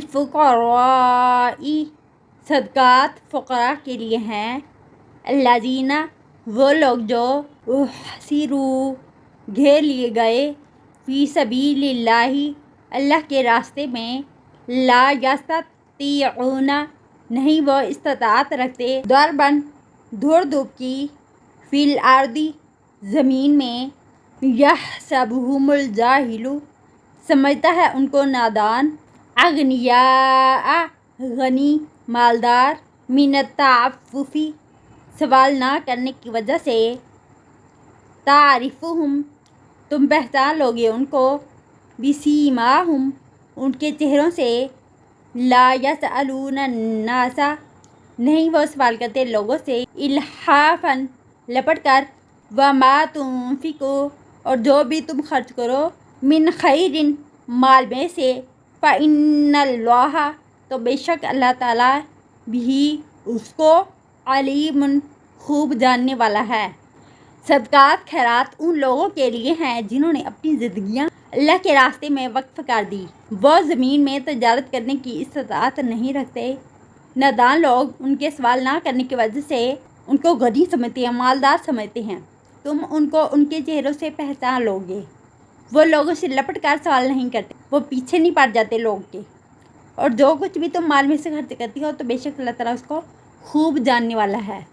लिलफुक़राई, सदक़ात फ़ुक़रा के लिए हैं। अल्लज़ीना, वो लोग जो उहसिरू, घेर लिए गए, फ़ी सबीलिल्लाहि, अल्लाह के रास्ते में, ला यस्ततीऊना, नहीं वो इस्ताअत रखते, दरबन, दौड़ धूप की, फ़िल अर्दी, ज़मीन में, यहसबुहुमुल जाहिलु, समझता है उनको नादान, अगनिया, गनी, मालदार, मिनत्ताअफ़्फ़ुफ़ी, सवाल ना करने की वजह से, तारिफ़ुहुम, तुम पहचान लोगे उनको, बिसीमाहुम, उनके चेहरों से, ला यसअलूना अन्नासा, नहीं वो सवाल करते लोगों से, इल्हाफन, लपट कर, वमा तुनफ़िक़ू, और जो भी तुम खर्च करो, मिन खैरिन, माल में से, फ़इन्नल्लाह, तो बेशक अल्लाह ताला, बिही, उसको, अलीमुन, खूब जानने वाला है। सदक़ात खैरात उन लोगों के लिए हैं जिन्होंने अपनी ज़िंदगियाँ अल्लाह के रास्ते में वक्फ़ कर दी। वो ज़मीन में तजारत करने की इस्ताअत नहीं रखते। नादान लोग उनके सवाल ना करने की वजह से उनको गनी समझते हैं, मालदार समझते हैं। तुम उनको उनके चेहरों से पहचान लोगे। वो लोगों से लपट कर सवाल नहीं करते, वो पीछे नहीं पड़ जाते लोग के। और जो कुछ भी तुम माल में से खर्च करती हो तो बेशक अल्लाह ताला उसको खूब जानने वाला है।